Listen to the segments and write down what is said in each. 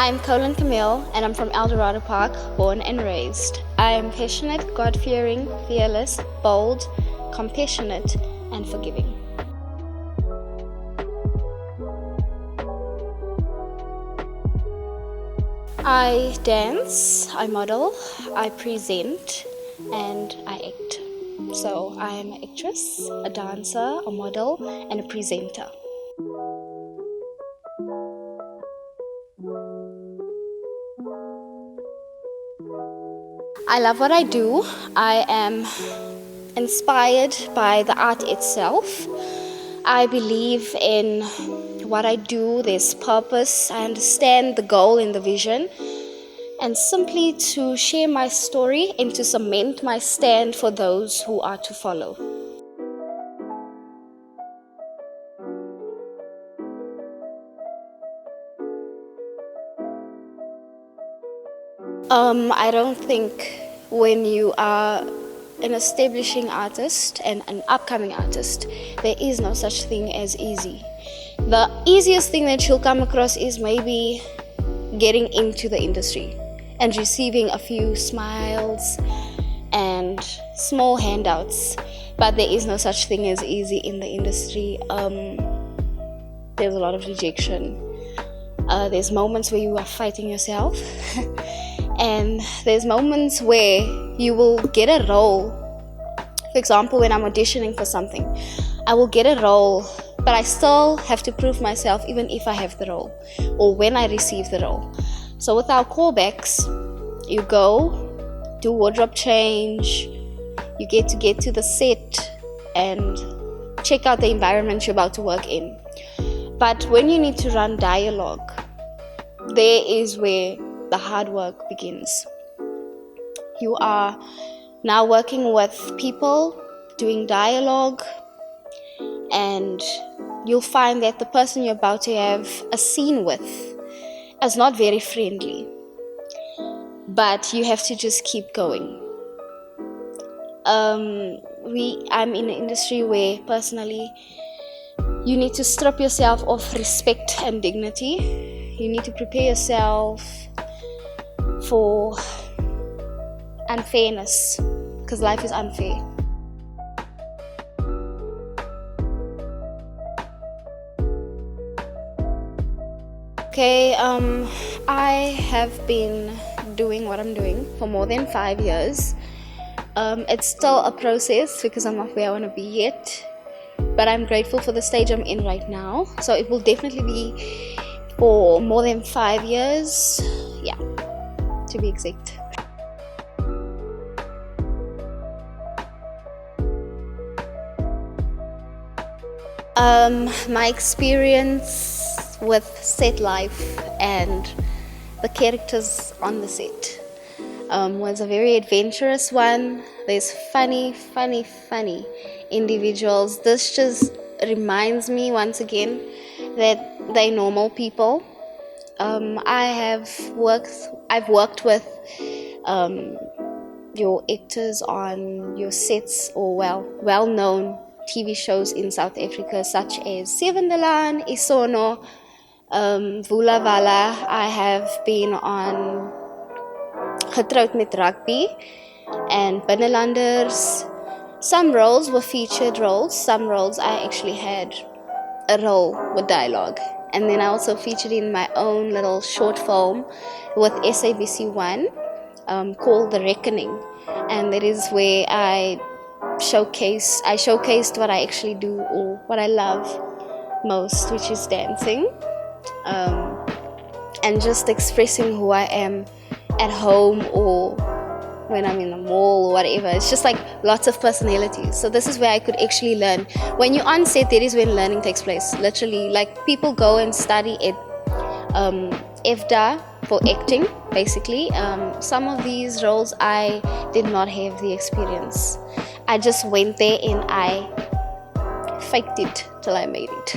I'm Cholyn Kameel, and I'm from Eldorado Park, born and raised. I am passionate, God-fearing, fearless, bold, compassionate, and forgiving. I dance, I model, I present, and I act. So I am an actress, a dancer, a model, and a presenter. I love what I do. I am inspired by the art itself. I believe in what I do. There's purpose. I understand the goal and the vision. And simply to share my story and to cement my stand for those who are to follow. I don't think when you are an establishing artist and an upcoming artist, there is no such thing as easy. The easiest thing that you'll come across is maybe getting into the industry and receiving a few smiles and small handouts, but there is no such thing as easy in the industry. There's a lot of rejection. There's moments where you are fighting yourself. And there's moments where you will get a role. For example, when I'm auditioning for something, I will get a role, but I still have to prove myself even if I have the role or when I receive the role. So with our callbacks, you go, do wardrobe change, you get to the set and check out the environment you're about to work in. But when you need to run dialogue, there is where the hard work begins. You are now working with people, doing dialogue, and you'll find that the person you're about to have a scene with is not very friendly, but you have to just keep going. I'm in an industry where personally you need to strip yourself of respect and dignity. You need to prepare yourself for unfairness, because life is unfair. Okay, I have been doing what I'm doing for more than 5 years. It's still a process because I'm not where I want to be yet, but I'm grateful for the stage I'm in right now. So it will definitely be for more than 5 years, yeah, to be exact. My experience with set life and the characters on the set was a very adventurous one. There's funny individuals. This just reminds me once again that they're normal people. I've worked with your actors on your sets or well-known TV shows in South Africa, such as Sevendelaan, Isono, Vula Vala. I have been on Getroud met Rugby and Binnelanders. Some roles were featured roles, some roles I actually had a role with dialogue. And then I also featured in my own little short film with SABC1 called The Reckoning. And that is where I showcased what I actually do or what I love most, which is dancing, and just expressing who I am at home or when I'm in the mall or whatever. It's just like lots of personalities. So this is where I could actually learn. When you're on set, that is when learning takes place. Literally, like people go and study at FDA for acting, basically. Some of these roles I did not have the experience. I just went there and I faked it till I made it.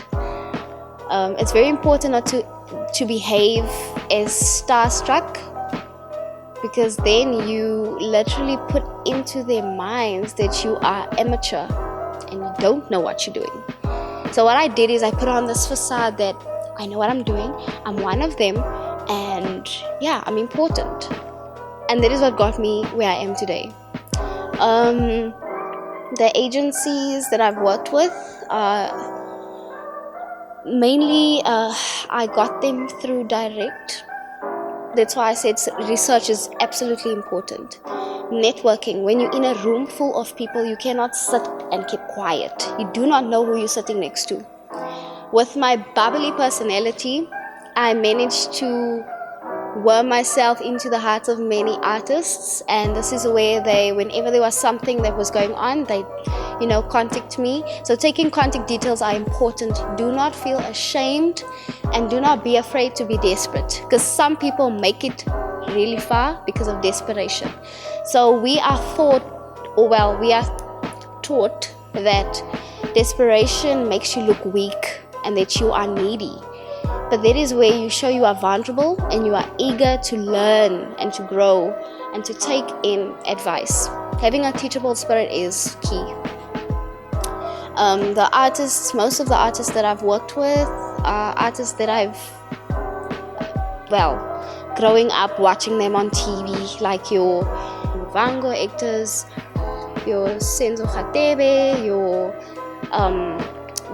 It's very important not to behave as starstruck, because then you literally put into their minds that you are amateur and you don't know what you're doing. So what I did is I put on this facade that I know what I'm doing, I'm one of them, And yeah, I'm important. And that is what got me where I am today. The agencies that I've worked with, mainly I got them through direct. That's why I said research is absolutely important. Networking, when you're in a room full of people, you cannot sit and keep quiet. You do not know who you're sitting next to. With my bubbly personality, I managed to worm myself into the hearts of many artists, and this is where they, whenever there was something that was going on, they contact me. So taking contact details are important. Do not feel ashamed, and do not be afraid to be desperate, because some people make it really far because of desperation. So we are taught that desperation makes you look weak and that you are needy. But that is where you show you are vulnerable and you are eager to learn and to grow and to take in advice. Having a teachable spirit is key. Most of the artists that I've worked with are artists that I've, growing up watching them on TV, like your Vango actors, your Senzo Khatebe, your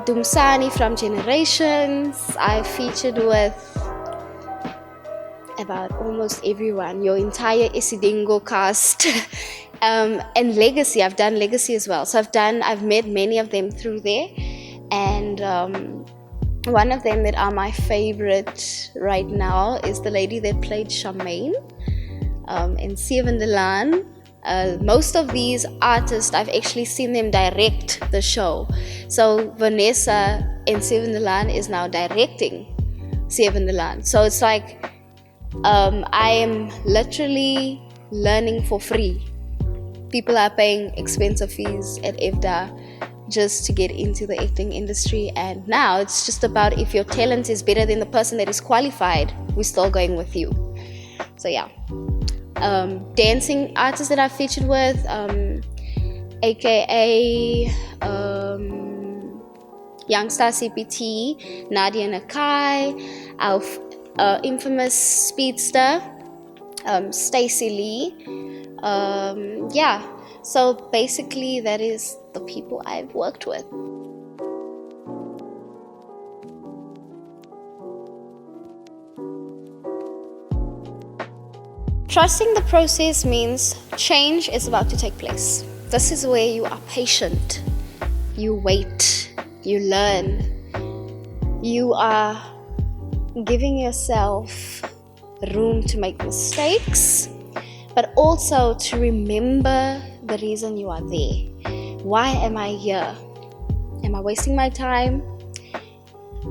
Dumsani from Generations. I featured with about almost everyone, your entire Isidingo cast. And Legacy, I've done Legacy as well. So I've met many of them through there. And one of them that are my favorite right now is the lady that played Charmaine in Seven the Laan. Most of these artists, I've actually seen them direct the show. So Vanessa in Seven the Laan is now directing Seven the Laan. So it's like I am literally learning for free. People are paying expensive fees at EFDA just to get into the acting industry, and now it's just about, if your talent is better than the person that is qualified, we're still going with you. So yeah. Dancing artists that I've featured with, aka Youngstar CPT, Nadia Nakai, our infamous speedster, Stacey Lee. So basically that is the people I've worked with. Trusting the process means change is about to take place. This is where you are patient, you wait, you learn, you are giving yourself room to make mistakes, but also to remember the reason you are there. Why am I here? Am I wasting my time?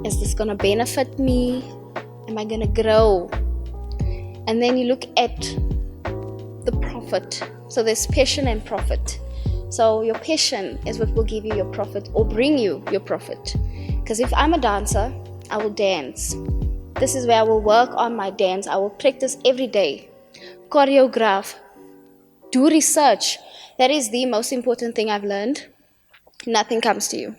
Is this gonna benefit me? Am I gonna grow? And then you look at the profit. So there's passion and profit. So your passion is what will give you your profit or bring you your profit. Because if I'm a dancer, I will dance. This is where I will work on my dance. I will practice every day. Choreograph. Do research. That is the most important thing I've learned. Nothing comes to you.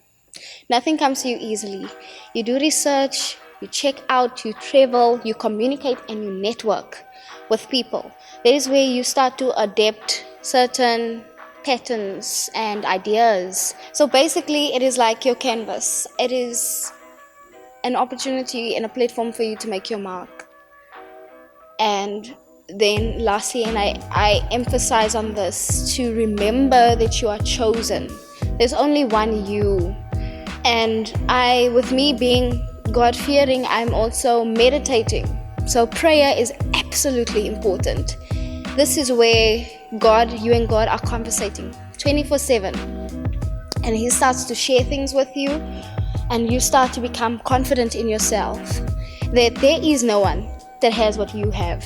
Nothing comes to you easily. You do research, you check out, you travel, you communicate, and you network with people. That is where you start to adapt certain patterns and ideas. So basically, it is like your canvas. It is an opportunity and a platform for you to make your mark. And then lastly, and I emphasize on this, to remember that you are chosen. There's only one you. And with me being God-fearing, I'm also meditating. So prayer is absolutely important. This is where you and God are conversating 24/7. And He starts to share things with you, and you start to become confident in yourself that there is no one that has what you have,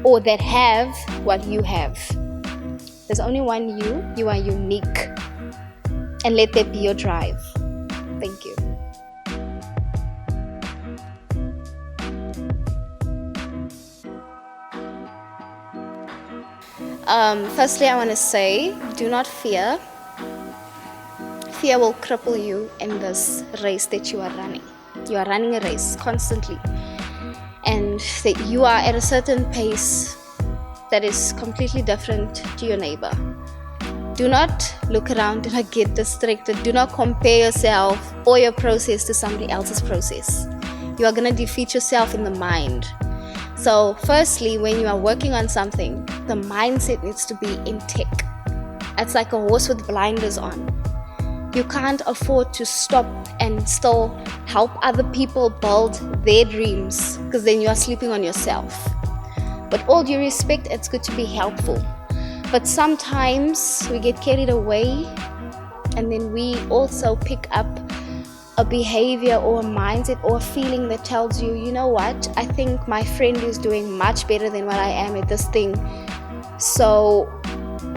or that have what you have. There's only one you. You are unique. And let that be your drive. Thank you. Firstly, I want to say, do not fear. Fear will cripple you in this race that you are running. You are running a race constantly. and that you are at a certain pace that is completely different to your neighbor. Do not look around, do not get distracted, do not compare yourself or your process to somebody else's process. You are going to defeat yourself in the mind. So firstly, when you are working on something, the mindset needs to be in tech. It's like a horse with blinders on. You can't afford to stop and still help other people build their dreams, because then you are sleeping on yourself. But all due respect, it's good to be helpful. But sometimes we get carried away, and then we also pick up a behavior or a mindset or a feeling that tells you, you know what, I think my friend is doing much better than what I am at this thing. So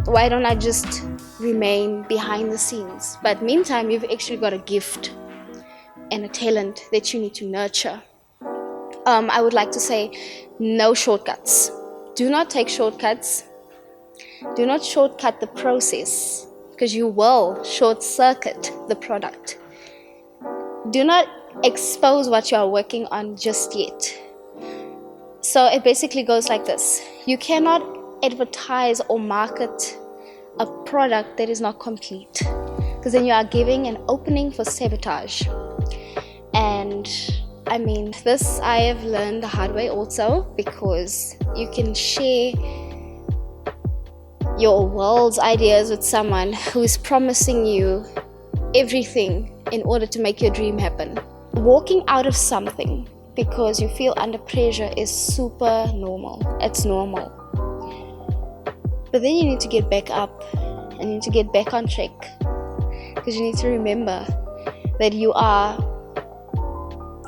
why don't I just remain behind the scenes? But meantime, you've actually got a gift and a talent that you need to nurture. I would like to say no shortcuts. Do not take shortcuts. Do not shortcut the process, because you will short circuit the product. Do not expose what you are working on just yet. So it basically goes like this. You cannot advertise or market a product that is not complete, because then you are giving an opening for sabotage. And I mean, this I have learned the hard way also, because you can share your world's ideas with someone who is promising you everything in order to make your dream happen. Walking out of something because you feel under pressure is super normal. It's normal. But then you need to get back up and you need to get back on track, because you need to remember that you are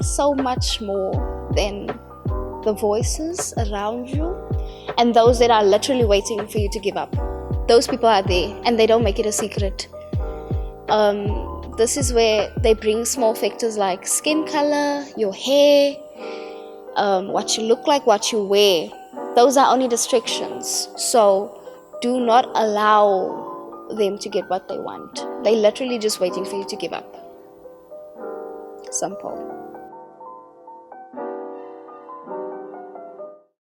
so much more than the voices around you and those that are literally waiting for you to give up. Those people are there and they don't make it a secret. This is where they bring small factors like skin color, your hair, what you look like, what you wear. Those are only distractions. So do not allow them to get what they want. They're literally just waiting for you to give up. Simple.